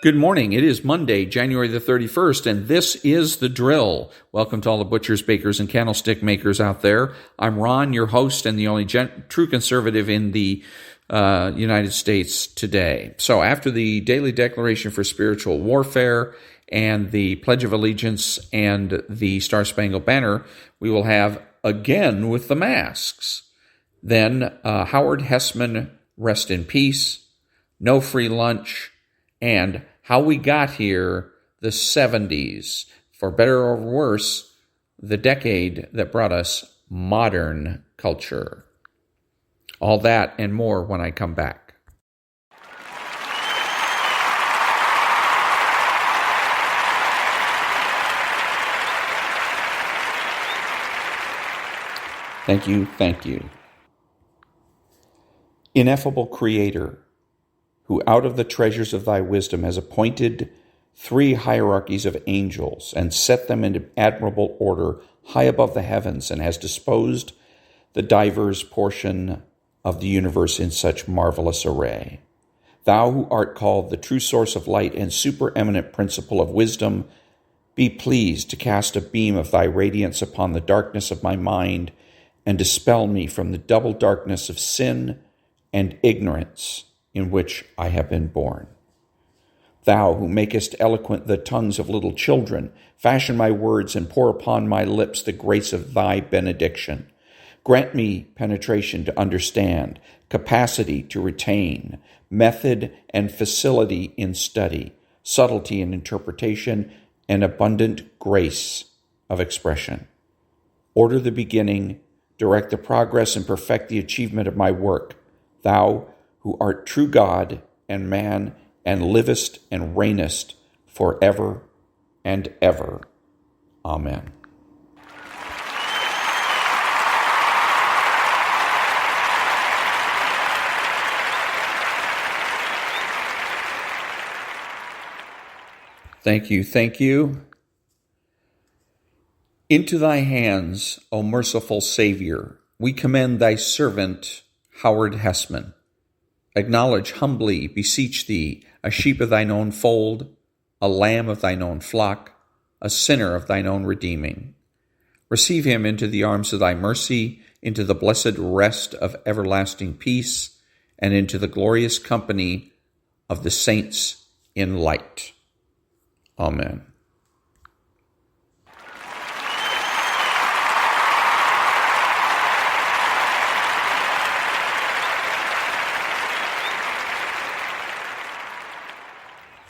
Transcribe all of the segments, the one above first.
Good morning. It is Monday, January the 31st, and this is The Drill. Welcome to all the butchers, bakers, and candlestick makers out there. I'm Ron, your host and the only true conservative in the United States today. So after the Daily Declaration for Spiritual Warfare and the Pledge of Allegiance and the Star Spangled Banner, we will have again with the masks. Then Howard Hessman, rest in peace, no free lunch, and how we got here, the 70s, for better or worse, the decade that brought us modern culture. All that and more when I come back. Thank you. Ineffable Creator, who out of the treasures of thy wisdom has appointed 3 hierarchies of angels and set them in admirable order high above the heavens, and has disposed the divers portion of the universe in such marvelous array. Thou who art called the true source of light and supereminent principle of wisdom, be pleased to cast a beam of thy radiance upon the darkness of my mind and dispel me from the double darkness of sin and ignorance in which I have been born. Thou who makest eloquent the tongues of little children, fashion my words and pour upon my lips the grace of thy benediction. Grant me penetration to understand, capacity to retain, method and facility in study, subtlety in interpretation, and abundant grace of expression. Order the beginning, direct the progress, and perfect the achievement of my work. Thou who art true God and man, and livest and reignest forever and ever. Amen. Thank you. Into thy hands, O merciful Savior, we commend thy servant, Howard Hessman. Acknowledge humbly, beseech thee, a sheep of thine own fold, a lamb of thine own flock, a sinner of thine own redeeming. Receive him into the arms of thy mercy, into the blessed rest of everlasting peace, and into the glorious company of the saints in light. Amen.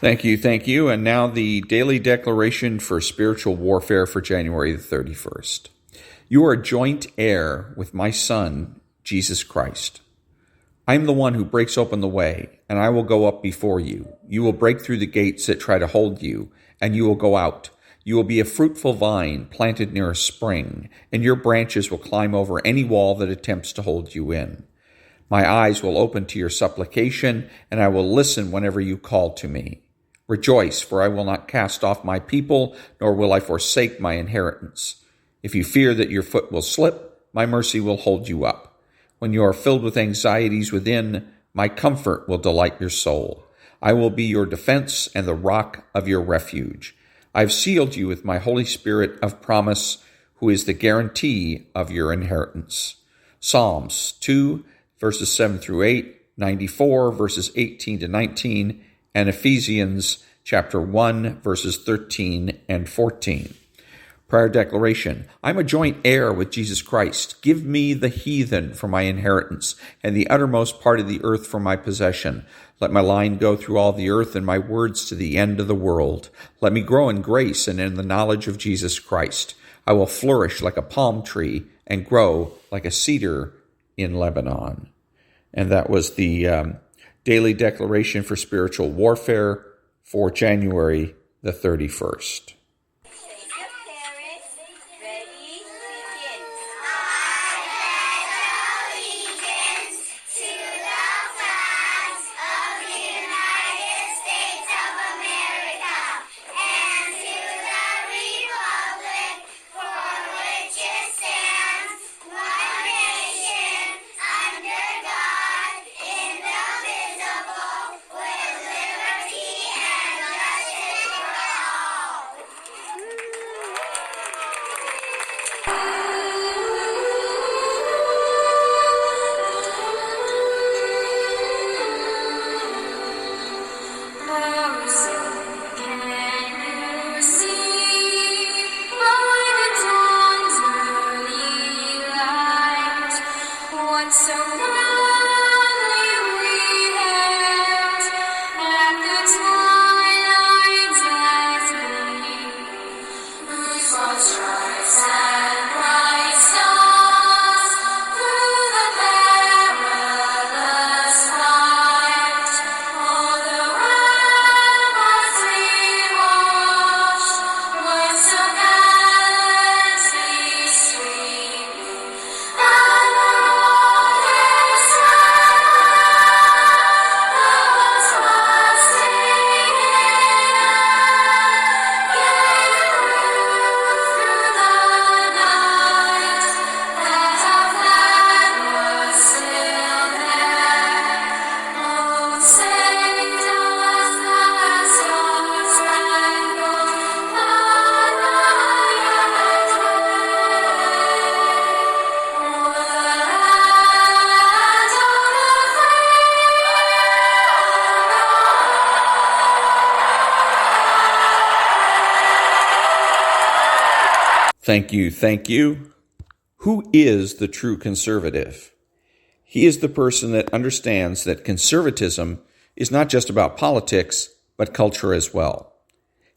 Thank you. And now the Daily Declaration for Spiritual Warfare for January the 31st. You are joint heir with my Son, Jesus Christ. I am the one who breaks open the way, and I will go up before you. You will break through the gates that try to hold you, and you will go out. You will be a fruitful vine planted near a spring, and your branches will climb over any wall that attempts to hold you in. My eyes will open to your supplication, and I will listen whenever you call to me. Rejoice, for I will not cast off my people, nor will I forsake my inheritance. If you fear that your foot will slip, my mercy will hold you up. When you are filled with anxieties within, my comfort will delight your soul. I will be your defense and the rock of your refuge. I have sealed you with my Holy Spirit of promise, who is the guarantee of your inheritance. Psalms 2, verses 7 through 8, 94, verses 18 to 19, and Ephesians chapter 1, verses 13 and 14. Prayer declaration. I'm a joint heir with Jesus Christ. Give me the heathen for my inheritance, and the uttermost part of the earth for my possession. Let my line go through all the earth, and my words to the end of the world. Let me grow in grace and in the knowledge of Jesus Christ. I will flourish like a palm tree and grow like a cedar in Lebanon. And that was the Daily Declaration for Spiritual Warfare for January the 31st. Thank you. Thank you. Who is the true conservative? He is the person that understands that conservatism is not just about politics, but culture as well.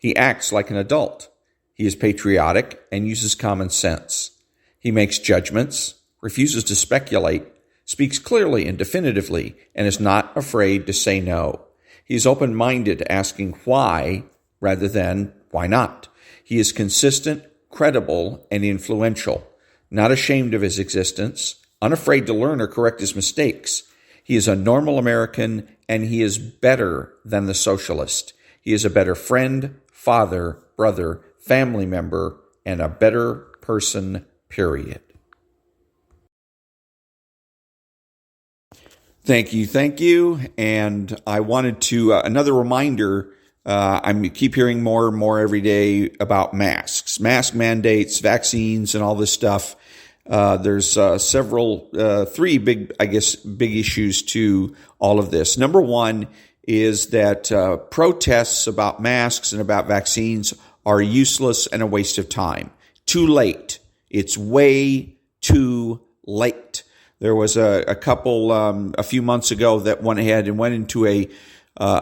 He acts like an adult. He is patriotic and uses common sense. He makes judgments, refuses to speculate, speaks clearly and definitively, and is not afraid to say no. He is open-minded, asking why rather than why not. He is consistent, credible, and influential, not ashamed of his existence, unafraid to learn or correct his mistakes. He is a normal American, and he is better than the socialist. He is a better friend, father, brother, family member, and a better person, period. Thank you. And I wanted to, another reminder, I keep hearing more and more every day about masks, mask mandates, vaccines, and all this stuff. There's three big issues to all of this. Number one is that protests about masks and about vaccines are useless and a waste of time. Too late. It's way too late. There was a couple a few months ago that went ahead and went into a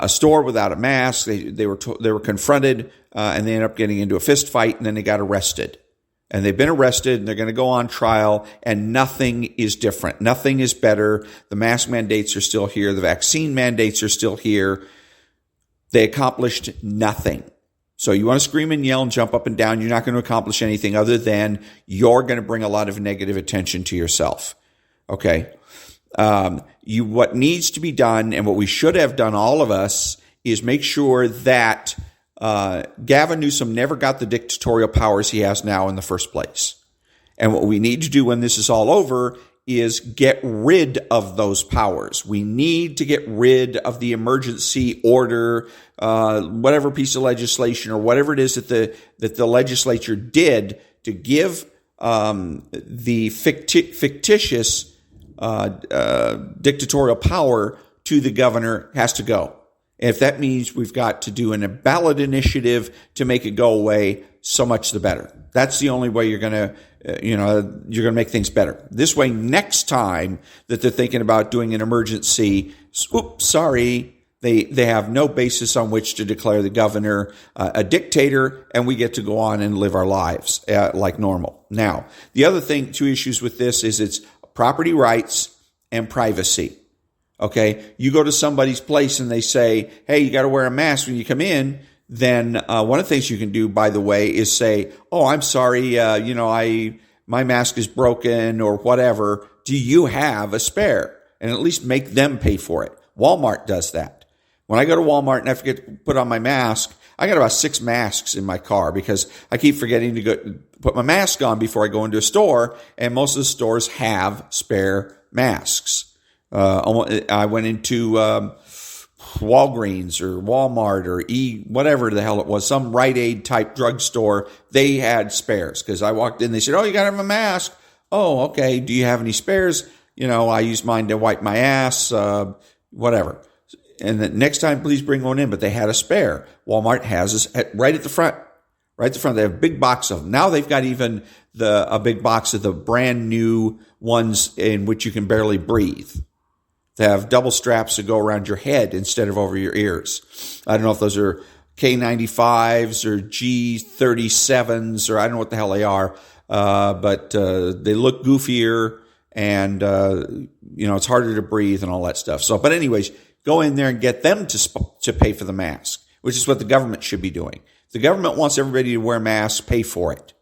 store without a mask. They were confronted and they ended up getting into a fist fight, and then they got arrested. And they've been arrested, and they're going to go on trial, and nothing is different. Nothing is better. The mask mandates are still here. The vaccine mandates are still here. They accomplished nothing. So you want to scream and yell and jump up and down, you're not going to accomplish anything other than you're going to bring a lot of negative attention to yourself. Okay? What needs to be done, and what we should have done, all of us, is make sure that Gavin Newsom never got the dictatorial powers he has now in the first place. And what we need to do when this is all over is get rid of those powers. We need to get rid of the emergency order, whatever piece of legislation or whatever it is that the legislature did to give the fictitious dictatorial power to the governor has to go. And if that means we've got to do a ballot initiative to make it go away, so much the better. That's the only way you're going to make things better. This way, next time that they're thinking about doing an emergency, they have no basis on which to declare the governor a dictator, and we get to go on and live our lives like normal. Now, the other two issues with this is it's property rights and privacy. Okay, you go to somebody's place and they say, hey, you got to wear a mask when you come in. Then one of the things you can do, by the way, is say, oh, I'm sorry, my mask is broken or whatever. Do you have a spare? And at least make them pay for it. Walmart does that. When I go to Walmart and I forget to put on my mask, I got about 6 masks in my car because I keep forgetting to put my mask on before I go into a store, and most of the stores have spare masks. I went into Walgreens or Walmart or whatever the hell it was, some Rite Aid type drugstore. They had spares because I walked in. They said, "Oh, you got to have a mask." Oh, okay. Do you have any spares? I use mine to wipe my ass, whatever. And the next time, please bring one in. But they had a spare. Walmart has this right at the front. Right at the front, they have a big box of them. Now they've got even a big box of the brand new ones in which you can barely breathe. They have double straps that go around your head instead of over your ears. I don't know if those are K95s or G37s or I don't know what the hell they are, but they look goofier and, it's harder to breathe and all that stuff. So, but anyways, go in there and get them to pay for the mask, which is what the government should be doing. If the government wants everybody to wear masks, pay for it.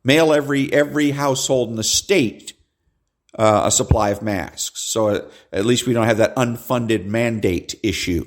Mail every household in the state a supply of masks. So at least we don't have that unfunded mandate issue.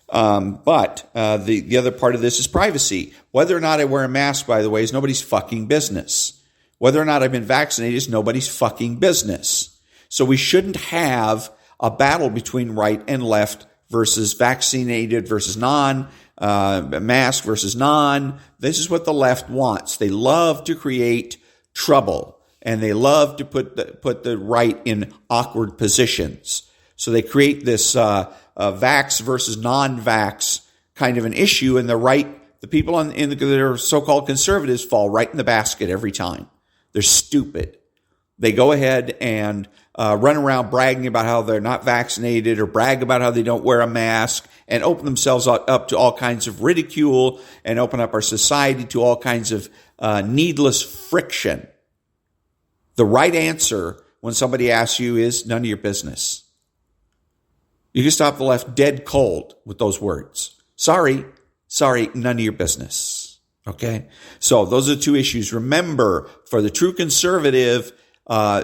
But the other part of this is privacy. Whether or not I wear a mask, by the way, is nobody's fucking business. Whether or not I've been vaccinated is nobody's fucking business. So we shouldn't have a battle between right and left versus vaccinated versus mask versus non. This is what the left wants. They love to create trouble. And they love to put the right in awkward positions. So they create this vax versus non-vax kind of an issue, and the right the people that are so-called conservatives fall right in the basket every time. They're stupid. They go ahead and run around bragging about how they're not vaccinated or brag about how they don't wear a mask and open themselves up to all kinds of ridicule and open up our society to all kinds of needless friction. The right answer when somebody asks you is none of your business. You can stop the left dead cold with those words. Sorry, none of your business. Okay? So those are the two issues. Remember, for the true conservative,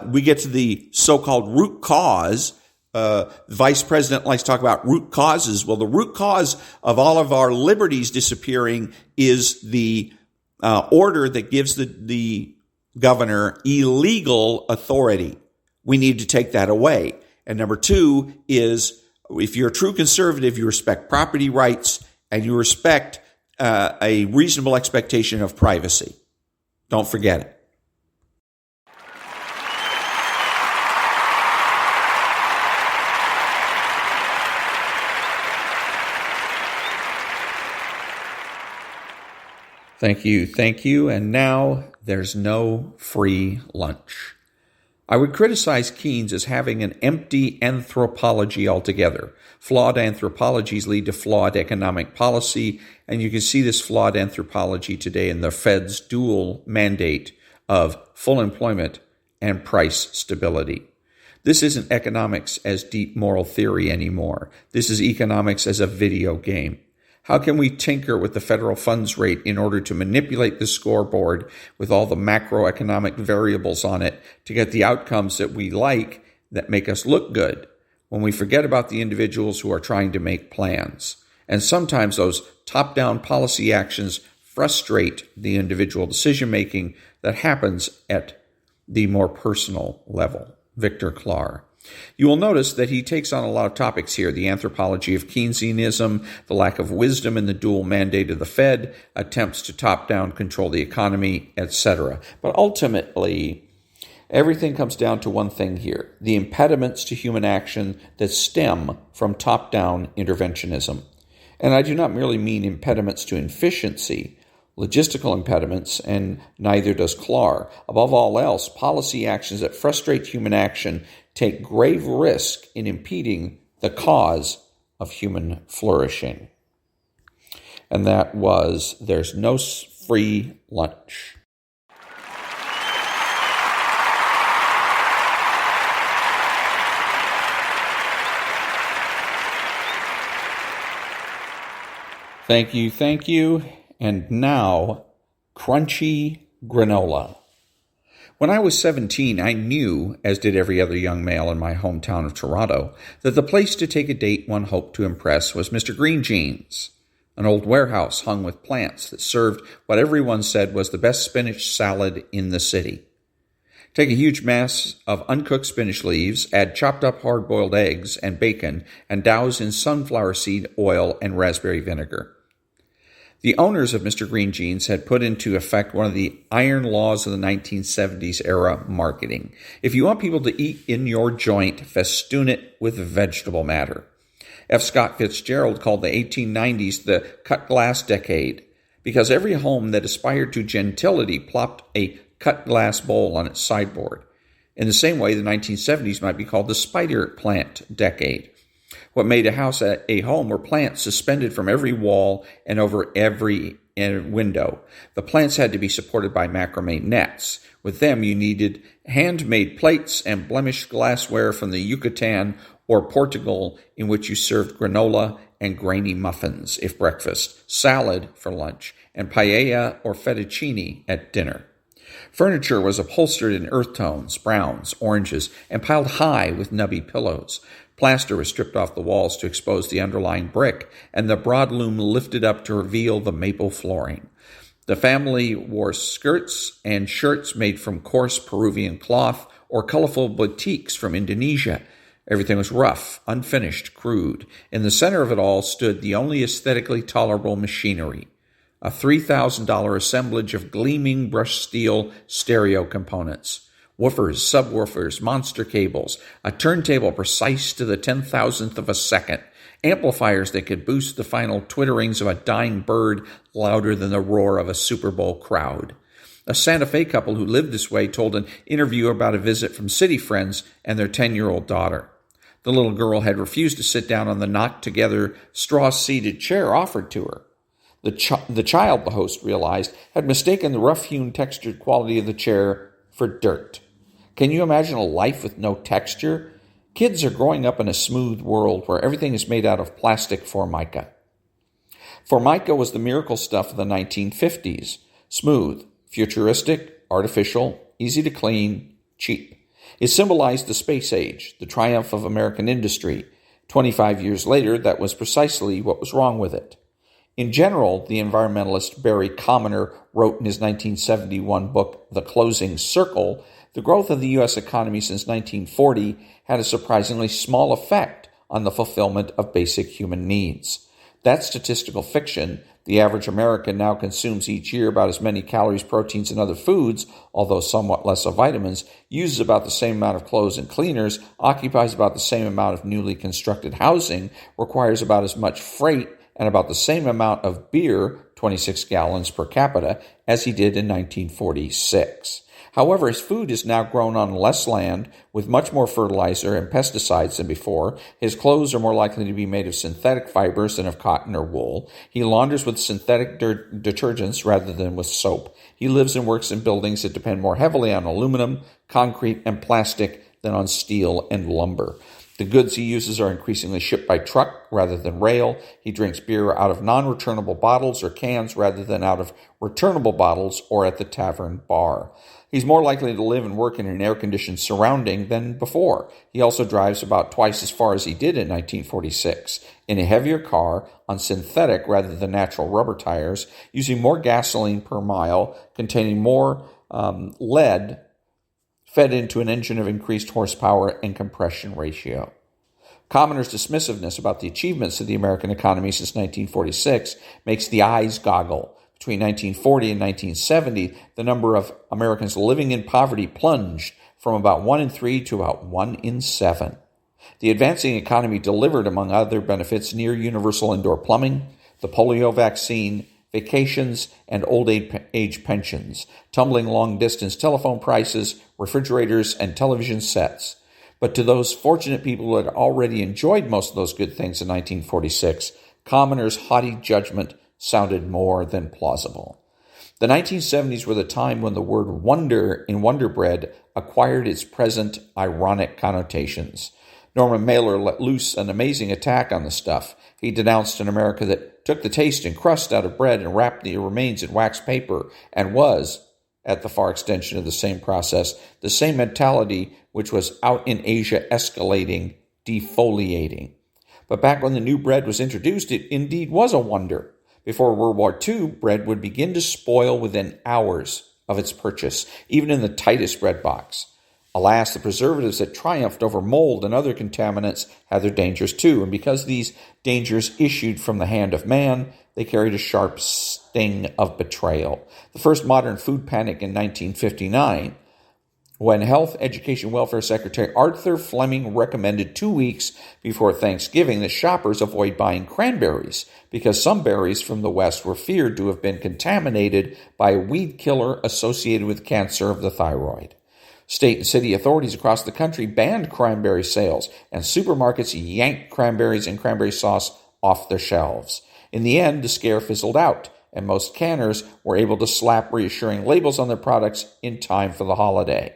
we get to the so-called root cause. The vice president likes to talk about root causes. Well, the root cause of all of our liberties disappearing is the order that gives the governor illegal authority. We need to take that away. And number two is, if you're a true conservative, you respect property rights and you respect a reasonable expectation of privacy. Don't forget it. Thank you. And now there's no free lunch. I would criticize Keynes as having an empty anthropology altogether. Flawed anthropologies lead to flawed economic policy, and you can see this flawed anthropology today in the Fed's dual mandate of full employment and price stability. This isn't economics as deep moral theory anymore. This is economics as a video game. How can we tinker with the federal funds rate in order to manipulate the scoreboard with all the macroeconomic variables on it to get the outcomes that we like that make us look good when we forget about the individuals who are trying to make plans? And sometimes those top-down policy actions frustrate the individual decision-making that happens at the more personal level. Victor Clark. You will notice that he takes on a lot of topics here: the anthropology of Keynesianism, the lack of wisdom in the dual mandate of the Fed, attempts to top-down control the economy, etc. But ultimately, everything comes down to one thing here: the impediments to human action that stem from top-down interventionism. And I do not merely mean impediments to efficiency, logistical impediments, and neither does Clark. Above all else, policy actions that frustrate human action take grave risk in impeding the cause of human flourishing. And that was There's No Free Lunch. Thank you. And now, crunchy granola. When I was 17, I knew, as did every other young male in my hometown of Toronto, that the place to take a date one hoped to impress was Mr. Green Jeans, an old warehouse hung with plants that served what everyone said was the best spinach salad in the city. Take a huge mass of uncooked spinach leaves, add chopped up hard-boiled eggs and bacon, and douse in sunflower seed oil and raspberry vinegar. The owners of Mr. Green Jeans had put into effect one of the iron laws of the 1970s era marketing. If you want people to eat in your joint, festoon it with vegetable matter. F. Scott Fitzgerald called the 1890s the cut glass decade, because every home that aspired to gentility plopped a cut glass bowl on its sideboard. In the same way, the 1970s might be called the spider plant decade. What made a house a home were plants suspended from every wall and over every window. The plants had to be supported by macrame nets. With them, you needed handmade plates and blemished glassware from the Yucatan or Portugal, in which you served granola and grainy muffins if breakfast, salad for lunch, and paella or fettuccine at dinner. Furniture was upholstered in earth tones, browns, oranges, and piled high with nubby pillows. Plaster was stripped off the walls to expose the underlying brick, and the broadloom lifted up to reveal the maple flooring. The family wore skirts and shirts made from coarse Peruvian cloth or colorful batiks from Indonesia. Everything was rough, unfinished, crude. In the center of it all stood the only aesthetically tolerable machinery, a $3,000 assemblage of gleaming brushed steel stereo components. Woofers, subwoofers, monster cables, a turntable precise to the 10,000th of a second, amplifiers that could boost the final twitterings of a dying bird louder than the roar of a Super Bowl crowd. A Santa Fe couple who lived this way told an interview about a visit from city friends and their 10-year-old daughter. The little girl had refused to sit down on the knocked-together, straw-seated chair offered to her. The child, the host realized, had mistaken the rough-hewn, textured quality of the chair for dirt. Can you imagine a life with no texture? Kids are growing up in a smooth world where everything is made out of plastic formica. Formica was the miracle stuff of the 1950s. Smooth, futuristic, artificial, easy to clean, cheap. It symbolized the space age, the triumph of American industry. 25 years later, that was precisely what was wrong with it. In general, the environmentalist Barry Commoner wrote in his 1971 book, The Closing Circle, the growth of the U.S. economy since 1940 had a surprisingly small effect on the fulfillment of basic human needs. That's statistical fiction. The average American now consumes each year about as many calories, proteins, and other foods, although somewhat less of vitamins, uses about the same amount of clothes and cleaners, occupies about the same amount of newly constructed housing, requires about as much freight and about the same amount of beer, 26 gallons per capita, as he did in 1946. However, his food is now grown on less land, with much more fertilizer and pesticides than before. His clothes are more likely to be made of synthetic fibers than of cotton or wool. He launders with synthetic detergents rather than with soap. He lives and works in buildings that depend more heavily on aluminum, concrete, and plastic than on steel and lumber. The goods he uses are increasingly shipped by truck rather than rail. He drinks beer out of non-returnable bottles or cans rather than out of returnable bottles or at the tavern bar. He's more likely to live and work in an air-conditioned surrounding than before. He also drives about twice as far as he did in 1946, in a heavier car on synthetic rather than natural rubber tires, using more gasoline per mile, containing more lead fed into an engine of increased horsepower and compression ratio. Commoner's dismissiveness about the achievements of the American economy since 1946 makes the eyes goggle. Between 1940 and 1970, the number of Americans living in poverty plunged from about 1 in 3 to about 1 in 7. The advancing economy delivered, among other benefits, near universal indoor plumbing, the polio vaccine, vacations, and old age pensions, tumbling long-distance telephone prices, refrigerators, and television sets. But to those fortunate people who had already enjoyed most of those good things in 1946, Commoner's haughty judgment sounded more than plausible. The 1970s were the time when the word wonder in Wonder Bread acquired its present ironic connotations. Norman Mailer let loose an amazing attack on the stuff. He denounced an America that took the taste and crust out of bread and wrapped the remains in wax paper and was, at the far extension of the same process, the same mentality which was out in Asia escalating, defoliating. But back when the new bread was introduced, it indeed was a wonder. Before World War II, bread would begin to spoil within hours of its purchase, even in the tightest bread box. Alas, the preservatives that triumphed over mold and other contaminants had their dangers too, and because these dangers issued from the hand of man, they carried a sharp sting of betrayal. The first modern food panic in 1959, when Health, Education, Welfare Secretary Arthur Fleming recommended 2 weeks before Thanksgiving that shoppers avoid buying cranberries because some berries from the West were feared to have been contaminated by a weed killer associated with cancer of the thyroid. State and city authorities across the country banned cranberry sales, and supermarkets yanked cranberries and cranberry sauce off their shelves. In the end, the scare fizzled out, and most canners were able to slap reassuring labels on their products in time for the holiday.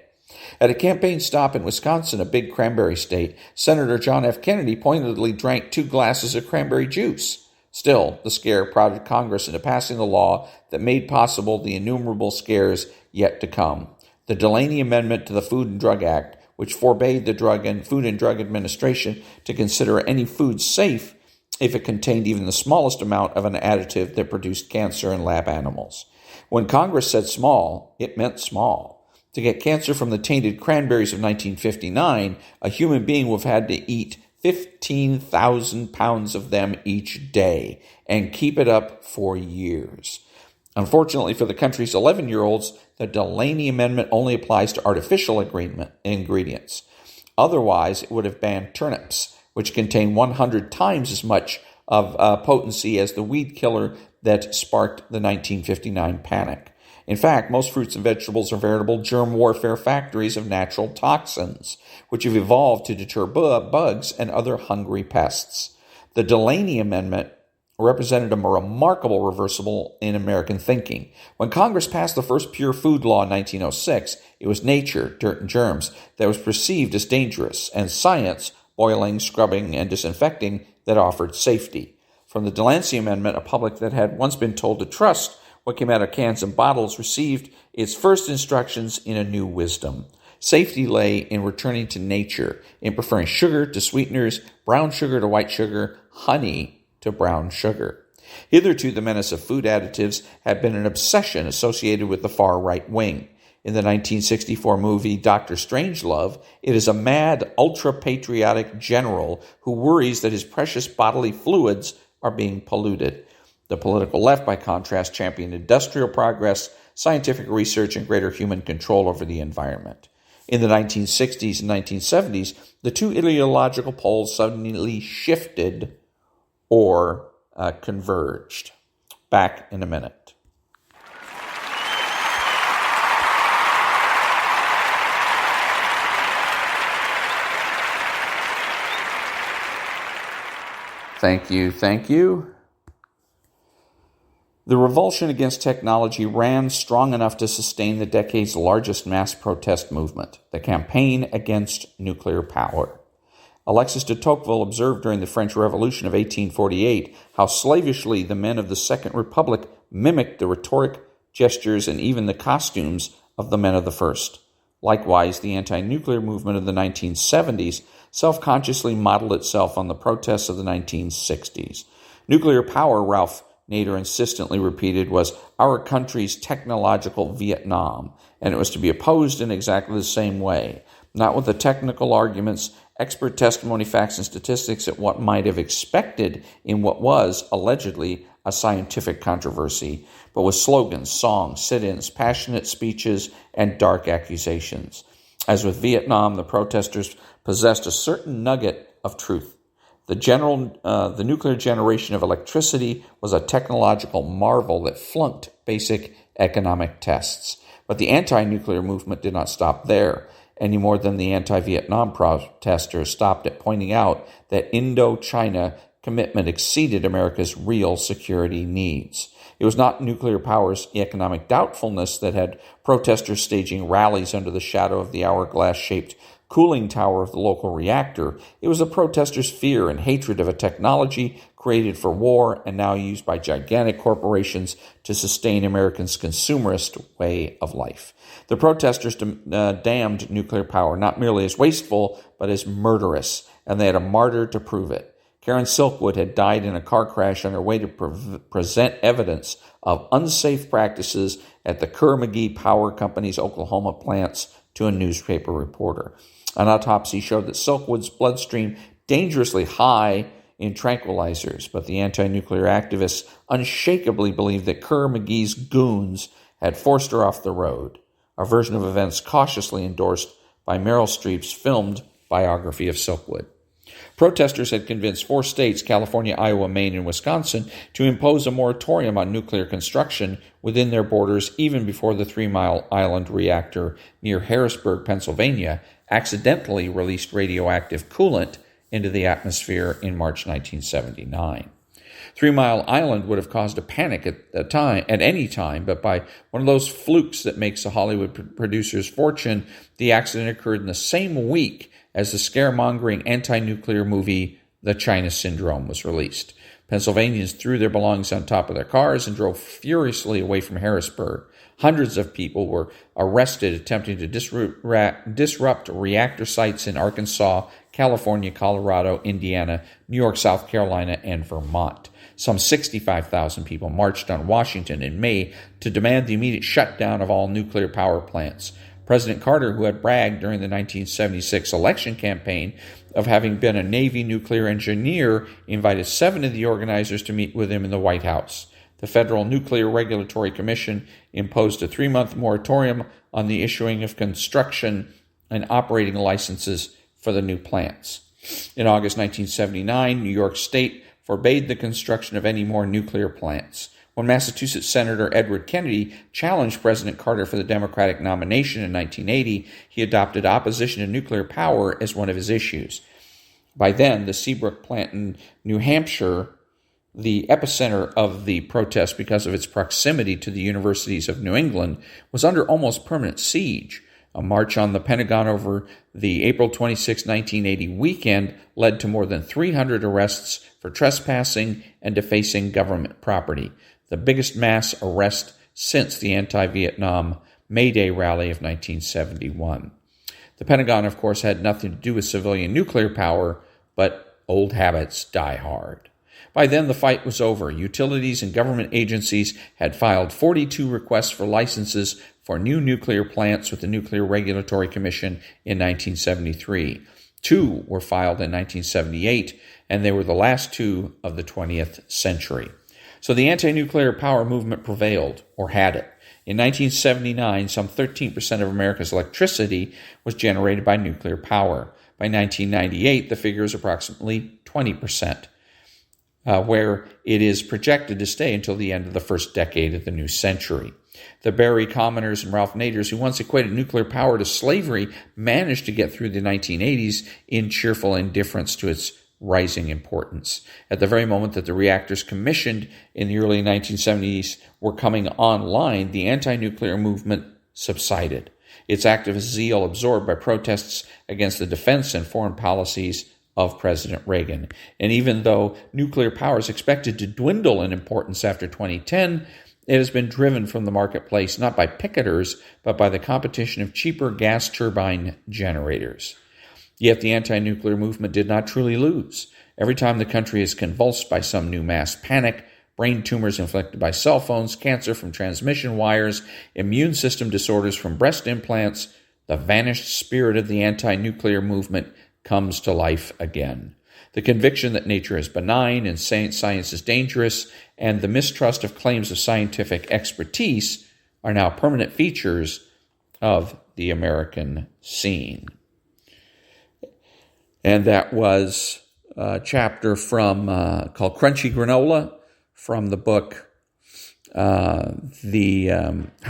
At a campaign stop in Wisconsin, a big cranberry state, Senator John F. Kennedy pointedly drank 2 glasses of cranberry juice. Still, the scare prodded Congress into passing the law that made possible the innumerable scares yet to come. The Delaney Amendment to the Food and Drug Act, which forbade the Food and Drug Administration to consider any food safe if it contained even the smallest amount of an additive that produced cancer in lab animals. When Congress said small, it meant small. To get cancer from the tainted cranberries of 1959, a human being would have had to eat 15,000 pounds of them each day and keep it up for years. Unfortunately for the country's 11-year-olds, the Delaney Amendment only applies to artificial ingredients. Otherwise, it would have banned turnips, which contain 100 times as much of potency as the weed killer that sparked the 1959 panic. In fact, most fruits and vegetables are veritable germ warfare factories of natural toxins, which have evolved to deter bugs and other hungry pests. The Delaney Amendment represented a remarkable reversal in American thinking. When Congress passed the first pure food law in 1906, it was nature, dirt and germs, that was perceived as dangerous, and science, boiling, scrubbing, and disinfecting, that offered safety. From the Delaney Amendment, a public that had once been told to trust what came out of cans and bottles received its first instructions in a new wisdom. Safety lay in returning to nature, in preferring sugar to sweeteners, brown sugar to white sugar, honey to brown sugar. Hitherto, the menace of food additives had been an obsession associated with the far right wing. In the 1964 movie Dr. Strangelove, it is a mad, ultra-patriotic general who worries that his precious bodily fluids are being polluted. The political left, by contrast, championed industrial progress, scientific research, and greater human control over the environment. In the 1960s and 1970s, the two ideological poles suddenly shifted or converged. Back in a minute. Thank you. The revulsion against technology ran strong enough to sustain the decade's largest mass protest movement, the campaign against nuclear power. Alexis de Tocqueville observed during the French Revolution of 1848 how slavishly the men of the Second Republic mimicked the rhetoric, gestures, and even the costumes of the men of the First. Likewise, the anti-nuclear movement of the 1970s self-consciously modeled itself on the protests of the 1960s. Nuclear power, Ralph Nader insistently repeated, was our country's technological Vietnam, and it was to be opposed in exactly the same way, not with the technical arguments, expert testimony, facts, and statistics at what might have expected in what was, allegedly, a scientific controversy, but with slogans, songs, sit-ins, passionate speeches, and dark accusations. As with Vietnam, the protesters possessed a certain nugget of truth. The nuclear generation of electricity was a technological marvel that flunked basic economic tests. But the anti-nuclear movement did not stop there, any more than the anti-Vietnam protesters stopped at pointing out that Indo-China commitment exceeded America's real security needs. It was not nuclear power's economic doubtfulness that had protesters staging rallies under the shadow of the hourglass-shaped cooling tower of the local reactor. It was the protesters' fear and hatred of a technology created for war and now used by gigantic corporations to sustain Americans' consumerist way of life. The protesters damned nuclear power not merely as wasteful, but as murderous, and they had a martyr to prove it. Karen Silkwood had died in a car crash on her way to present evidence of unsafe practices at the Kerr-McGee Power Company's Oklahoma plants to a newspaper reporter. An autopsy showed that Silkwood's bloodstream dangerously high in tranquilizers, but the anti-nuclear activists unshakably believed that Kerr-McGee's goons had forced her off the road, a version of events cautiously endorsed by Meryl Streep's filmed biography of Silkwood. Protesters had convinced 4 states, California, Iowa, Maine, and Wisconsin, to impose a moratorium on nuclear construction within their borders even before the 3 Mile Island reactor near Harrisburg, Pennsylvania, accidentally released radioactive coolant into the atmosphere in March 1979. 3 Mile Island would have caused a panic at any time, but by one of those flukes that makes a Hollywood producer's fortune, the accident occurred in the same week as the scaremongering anti-nuclear movie The China Syndrome was released. Pennsylvanians threw their belongings on top of their cars and drove furiously away from Harrisburg. Hundreds of people were arrested attempting to disrupt reactor sites in Arkansas, California, Colorado, Indiana, New York, South Carolina, and Vermont. Some 65,000 people marched on Washington in May to demand the immediate shutdown of all nuclear power plants. President Carter, who had bragged during the 1976 election campaign of having been a Navy nuclear engineer, invited 7 of the organizers to meet with him in the White House. The Federal Nuclear Regulatory Commission imposed a 3-month moratorium on the issuing of construction and operating licenses for the new plants. In August 1979, New York State forbade the construction of any more nuclear plants. When Massachusetts Senator Edward Kennedy challenged President Carter for the Democratic nomination in 1980, he adopted opposition to nuclear power as one of his issues. By then, the Seabrook plant in New Hampshire, the epicenter of the protest because of its proximity to the universities of New England, was under almost permanent siege. A march on the Pentagon over the April 26, 1980 weekend led to more than 300 arrests for trespassing and defacing government property, the biggest mass arrest since the anti-Vietnam May Day rally of 1971. The Pentagon, of course, had nothing to do with civilian nuclear power, but old habits die hard. By then, the fight was over. Utilities and government agencies had filed 42 requests for licenses for new nuclear plants with the Nuclear Regulatory Commission in 1973. 2 were filed in 1978, and they were the last 2 of the 20th century. So the anti-nuclear power movement prevailed, or had it. In 1979, some 13% of America's electricity was generated by nuclear power. By 1998, the figure is approximately 20%, where it is projected to stay until the end of the first decade of the new century. The Barry Commoners and Ralph Naders, who once equated nuclear power to slavery, managed to get through the 1980s in cheerful indifference to its rising importance. At the very moment that the reactors commissioned in the early 1970s were coming online, the anti-nuclear movement subsided, its activist zeal absorbed by protests against the defense and foreign policies of President Reagan. And even though nuclear power is expected to dwindle in importance after 2010, it has been driven from the marketplace not by picketers, but by the competition of cheaper gas turbine generators. Yet the anti-nuclear movement did not truly lose. Every time the country is convulsed by some new mass panic, brain tumors inflicted by cell phones, cancer from transmission wires, immune system disorders from breast implants, the vanished spirit of the anti-nuclear movement comes to life again. The conviction that nature is benign and science is dangerous, and the mistrust of claims of scientific expertise are now permanent features of the American scene. And that was a chapter from called Crunchy Granola from the book How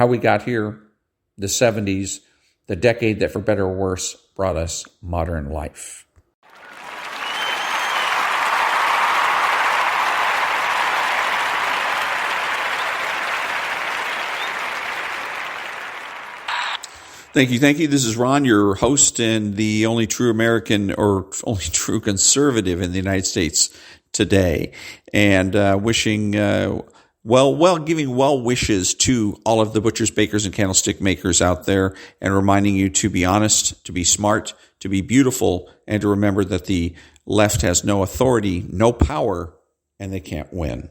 We Got Here, the 70s, the decade that for better or worse brought us modern life. Thank you. This is Ron, your host and the only true American or only true conservative in the United States today, and wishing giving well wishes to all of the butchers, bakers, and candlestick makers out there, and reminding you to be honest, to be smart, to be beautiful, and to remember that the left has no authority, no power, and they can't win.